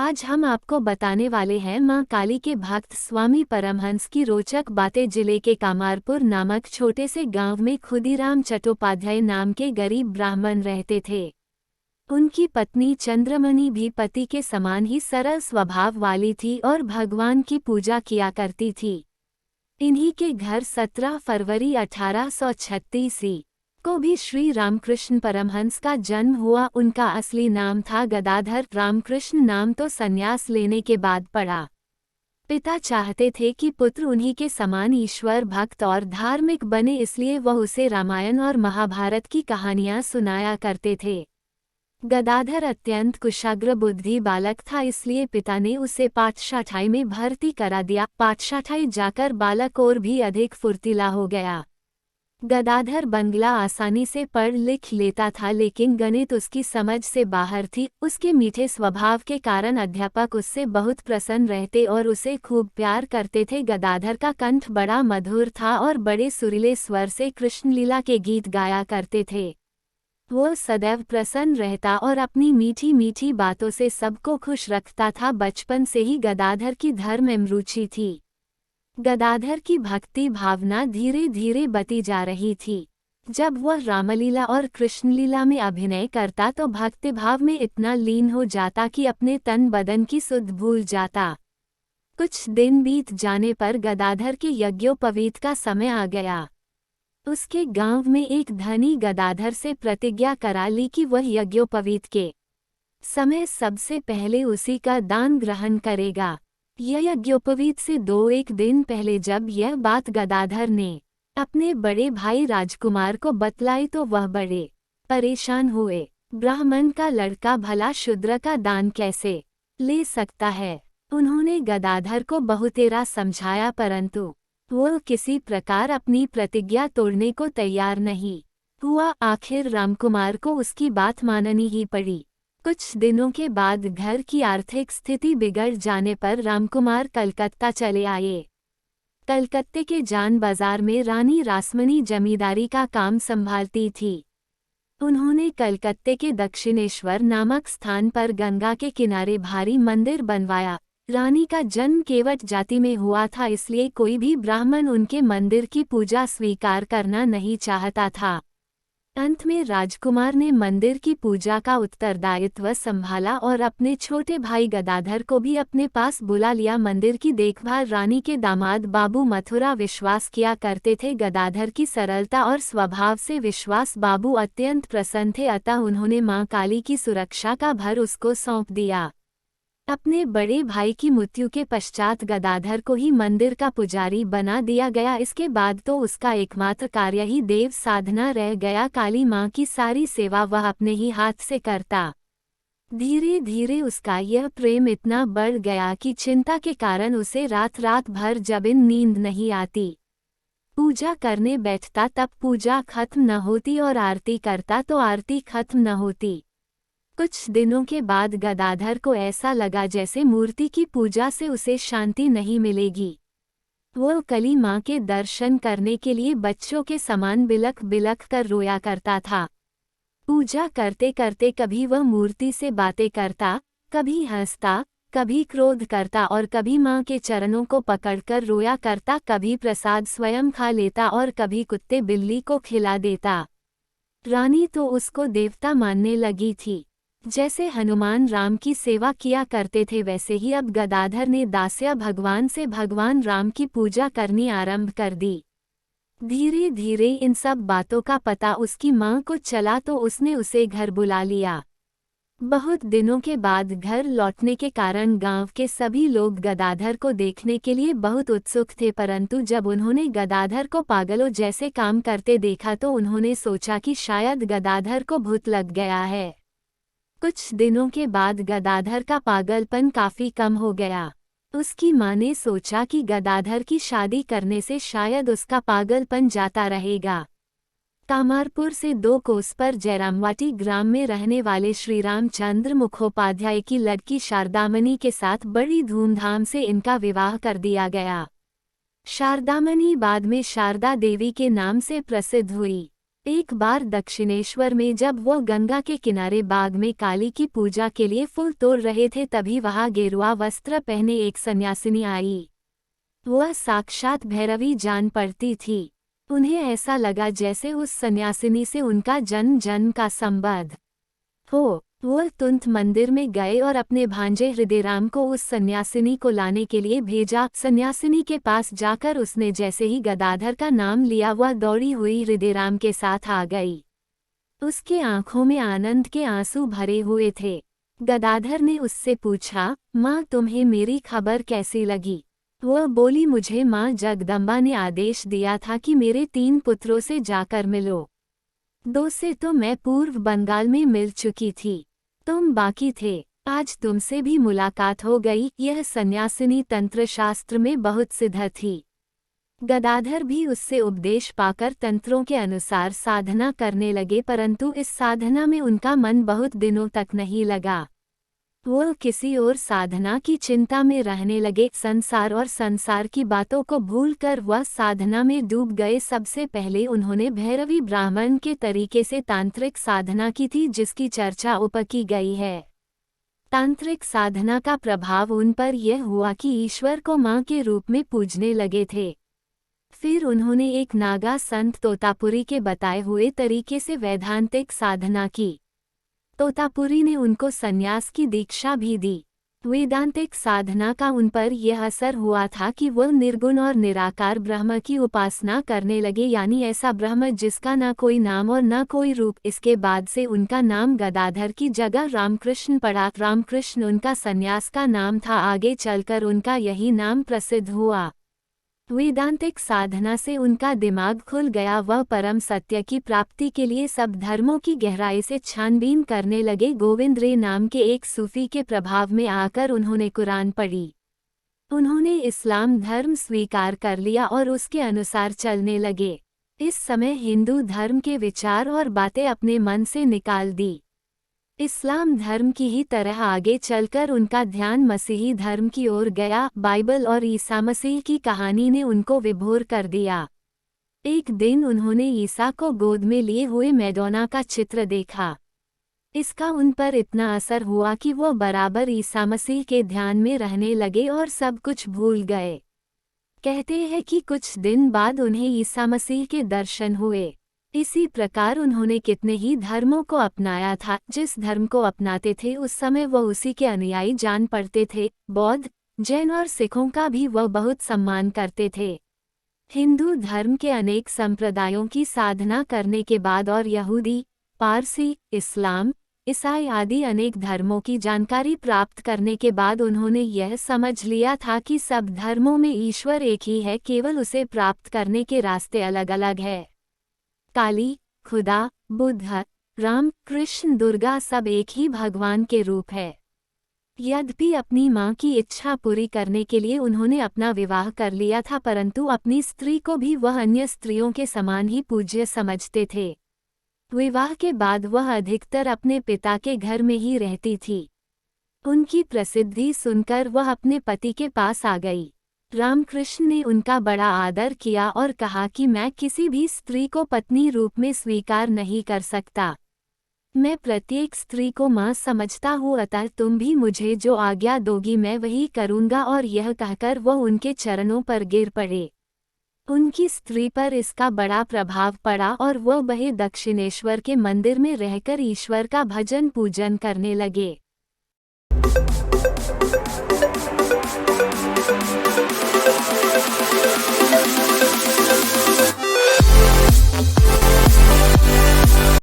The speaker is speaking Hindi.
आज हम आपको बताने वाले हैं मां काली के भक्त स्वामी परमहंस की रोचक बातें। जिले के कामारपुर नामक छोटे से गांव में खुदीराम चट्टोपाध्याय नाम के गरीब ब्राह्मण रहते थे। उनकी पत्नी चंद्रमणि भी पति के समान ही सरल स्वभाव वाली थी और भगवान की पूजा किया करती थी। इन्हीं के घर 17 फरवरी 1836 को भी श्री रामकृष्ण परमहंस का जन्म हुआ। उनका असली नाम था गदाधर। रामकृष्ण नाम तो संन्यास लेने के बाद पड़ा। पिता चाहते थे कि पुत्र उन्हीं के समान ईश्वर भक्त और धार्मिक बने, इसलिए वह उसे रामायण और महाभारत की कहानियां सुनाया करते थे। गदाधर अत्यंत कुशाग्र बुद्धि बालक था, इसलिए पिता ने उसे पाठशाठाई में भर्ती करा दिया। पाठशाठाई जाकर बालक और भी अधिक फुर्तीला हो गया। गदाधर बंगला आसानी से पढ़ लिख लेता था, लेकिन गणित उसकी समझ से बाहर थी। उसके मीठे स्वभाव के कारण अध्यापक उससे बहुत प्रसन्न रहते और उसे खूब प्यार करते थे। गदाधर का कंठ बड़ा मधुर था और बड़े सुरीले स्वर से कृष्णलीला के गीत गाया करते थे। वो सदैव प्रसन्न रहता और अपनी मीठी मीठी बातों से सबको खुश रखता था। बचपन से ही गदाधर की धर्म में रुचि थी। गदाधर की भक्ति भावना धीरे धीरे बढ़ती जा रही थी। जब वह रामलीला और कृष्णलीला में अभिनय करता तो भक्ति भाव में इतना लीन हो जाता कि अपने तन बदन की सुध भूल जाता। कुछ दिन बीत जाने पर गदाधर के यज्ञोपवीत का समय आ गया। उसके गांव में एक धनी गदाधर से प्रतिज्ञा करा ली कि वह यज्ञोपवीत के समय सबसे पहले उसी का दान ग्रहण करेगा। यह यज्ञोपवीत से 2-1 दिन पहले जब यह बात गदाधर ने अपने बड़े भाई राजकुमार को बतलाई तो वह बड़े परेशान हुए। ब्राह्मण का लड़का भला शूद्र का दान कैसे ले सकता है। उन्होंने गदाधर को बहुतेरा समझाया, परंतु वो किसी प्रकार अपनी प्रतिज्ञा तोड़ने को तैयार नहीं हुआ। आखिर रामकुमार को उसकी बात माननी ही पड़ी। कुछ दिनों के बाद घर की आर्थिक स्थिति बिगड़ जाने पर रामकुमार कलकत्ता चले आए। कलकत्ते के जान बाजार में रानी रासमणी जमींदारी का काम संभालती थी। उन्होंने कलकत्ते के दक्षिणेश्वर नामक स्थान पर गंगा के किनारे भारी मंदिर बनवाया। रानी का जन्म केवट जाति में हुआ था, इसलिए कोई भी ब्राह्मण उनके मंदिर की पूजा स्वीकार करना नहीं चाहता था। अंत में राजकुमार ने मंदिर की पूजा का उत्तरदायित्व संभाला और अपने छोटे भाई गदाधर को भी अपने पास बुला लिया। मंदिर की देखभाल रानी के दामाद बाबू मथुरा विश्वास किया करते थे। गदाधर की सरलता और स्वभाव से विश्वास बाबू अत्यंत प्रसन्न थे, अतः उन्होंने मां काली की सुरक्षा का भर उसको सौंप दिया। अपने बड़े भाई की मृत्यु के पश्चात गदाधर को ही मंदिर का पुजारी बना दिया गया। इसके बाद तो उसका एकमात्र कार्य ही देव साधना रह गया। काली मां की सारी सेवा वह अपने ही हाथ से करता। धीरे धीरे उसका यह प्रेम इतना बढ़ गया कि चिंता के कारण उसे रात रात भर जबिन नींद नहीं आती। पूजा करने बैठता तब पूजा खत्म न होती और आरती करता तो आरती खत्म न होती। कुछ दिनों के बाद गदाधर को ऐसा लगा जैसे मूर्ति की पूजा से उसे शांति नहीं मिलेगी। वो काली मां के दर्शन करने के लिए बच्चों के समान बिलख बिलख कर रोया करता था। पूजा करते करते कभी वह मूर्ति से बातें करता, कभी हंसता, कभी क्रोध करता और कभी मां के चरणों को पकड़कर रोया करता। कभी प्रसाद स्वयं खा लेता और कभी कुत्ते बिल्ली को खिला देता। रानी तो उसको देवता मानने लगी थी। जैसे हनुमान राम की सेवा किया करते थे, वैसे ही अब गदाधर ने दास्या भगवान से भगवान राम की पूजा करनी आरंभ कर दी। धीरे धीरे इन सब बातों का पता उसकी मां को चला तो उसने उसे घर बुला लिया। बहुत दिनों के बाद घर लौटने के कारण गांव के सभी लोग गदाधर को देखने के लिए बहुत उत्सुक थे, परंतु जब उन्होंने गदाधर को पागलों जैसे काम करते देखा तो उन्होंने सोचा कि शायद गदाधर को भूत लग गया है। कुछ दिनों के बाद गदाधर का पागलपन काफी कम हो गया। उसकी मां ने सोचा कि गदाधर की शादी करने से शायद उसका पागलपन जाता रहेगा। कामारपुर से 2 कोस पर जयरामवाटी ग्राम में रहने वाले श्रीरामचंद्र मुखोपाध्याय की लड़की शारदामणि के साथ बड़ी धूमधाम से इनका विवाह कर दिया गया। शारदामणि बाद में शारदा देवी के नाम से प्रसिद्ध हुई। एक बार दक्षिणेश्वर में जब वो गंगा के किनारे बाग में काली की पूजा के लिए फूल तोड़ रहे थे तभी वहां गेरुआ वस्त्र पहने एक सन्यासिनी आई। वह साक्षात भैरवी जान पड़ती थी। उन्हें ऐसा लगा जैसे उस सन्यासिनी से उनका जन्म जन्म का संबंध हो। वह तुरंत मंदिर में गए और अपने भांजे हृदयराम को उस सन्यासिनी को लाने के लिए भेजा। सन्यासिनी के पास जाकर उसने जैसे ही गदाधर का नाम लिया वह दौड़ी हुई हृदयराम के साथ आ गई। उसके आंखों में आनंद के आंसू भरे हुए थे। गदाधर ने उससे पूछा, माँ तुम्हें मेरी खबर कैसी लगी? वह बोली, मुझे माँ जगदम्बा ने आदेश दिया था कि मेरे 3 पुत्रों से जाकर मिलो। 2 से तो मैं पूर्व बंगाल में मिल चुकी थी, तुम बाकी थे। आज तुमसे भी मुलाकात हो गई। यह सन्यासिनी तंत्र शास्त्र में बहुत सिद्ध थी। गदाधर भी उससे उपदेश पाकर तंत्रों के अनुसार साधना करने लगे, परंतु इस साधना में उनका मन बहुत दिनों तक नहीं लगा। वो किसी और साधना की चिंता में रहने लगे। संसार और संसार की बातों को भूलकर वह साधना में डूब गए। सबसे पहले उन्होंने भैरवी ब्राह्मण के तरीके से तांत्रिक साधना की थी, जिसकी चर्चा ऊपर की गई है। तांत्रिक साधना का प्रभाव उन पर यह हुआ कि ईश्वर को मां के रूप में पूजने लगे थे। फिर उन्होंने एक नागा संत तोतापुरी के बताए हुए तरीके से वैदांतिक साधना की। तोतापुरी ने उनको संन्यास की दीक्षा भी दी। वेदांतिक साधना का उन पर यह असर हुआ था कि वह निर्गुण और निराकार ब्रह्म की उपासना करने लगे, यानी ऐसा ब्रह्म जिसका न कोई नाम और न कोई रूप। इसके बाद से उनका नाम गदाधर की जगह रामकृष्ण पड़ा। रामकृष्ण उनका संन्यास का नाम था। आगे चलकर उनका यही नाम प्रसिद्ध हुआ। वेदांतिक साधना से उनका दिमाग खुल गया। वह परम सत्य की प्राप्ति के लिए सब धर्मों की गहराई से छानबीन करने लगे। गोविंद रे नाम के एक सूफी के प्रभाव में आकर उन्होंने कुरान पढ़ी। उन्होंने इस्लाम धर्म स्वीकार कर लिया और उसके अनुसार चलने लगे। इस समय हिंदू धर्म के विचार और बातें अपने मन से निकाल दी। इस्लाम धर्म की ही तरह आगे चलकर उनका ध्यान मसीही धर्म की ओर गया। बाइबल और ईसा मसीह की कहानी ने उनको विभोर कर दिया। एक दिन उन्होंने ईसा को गोद में लिए हुए मैडोना का चित्र देखा। इसका उन पर इतना असर हुआ कि वो बराबर ईसा मसीह के ध्यान में रहने लगे और सब कुछ भूल गए। कहते हैं कि कुछ दिन बाद उन्हें ईसा मसीह के दर्शन हुए। इसी प्रकार उन्होंने कितने ही धर्मों को अपनाया था। जिस धर्म को अपनाते थे उस समय वह उसी के अनुयायी जान पड़ते थे। बौद्ध, जैन और सिखों का भी वह बहुत सम्मान करते थे। हिंदू धर्म के अनेक संप्रदायों की साधना करने के बाद और यहूदी, पारसी, इस्लाम, ईसाई आदि अनेक धर्मों की जानकारी प्राप्त करने के बाद उन्होंने यह समझ लिया था कि सब धर्मों में ईश्वर एक ही है, केवल उसे प्राप्त करने के रास्ते अलग अलग है। काली, खुदा, बुद्ध, राम, कृष्ण, दुर्गा सब एक ही भगवान के रूप है। यद्यपि अपनी मां की इच्छा पूरी करने के लिए उन्होंने अपना विवाह कर लिया था, परंतु अपनी स्त्री को भी वह अन्य स्त्रियों के समान ही पूज्य समझते थे। विवाह के बाद वह अधिकतर अपने पिता के घर में ही रहती थी। उनकी प्रसिद्धि सुनकर वह अपने पति के पास आ गई। रामकृष्ण ने उनका बड़ा आदर किया और कहा कि मैं किसी भी स्त्री को पत्नी रूप में स्वीकार नहीं कर सकता। मैं प्रत्येक स्त्री को मां समझता हूँ, अतः तुम भी मुझे जो आज्ञा दोगी मैं वही करूँगा। और यह कहकर वह उनके चरणों पर गिर पड़े। उनकी स्त्री पर इसका बड़ा प्रभाव पड़ा और वह दक्षिणेश्वर के मंदिर में रहकर ईश्वर का भजन पूजन करने लगे।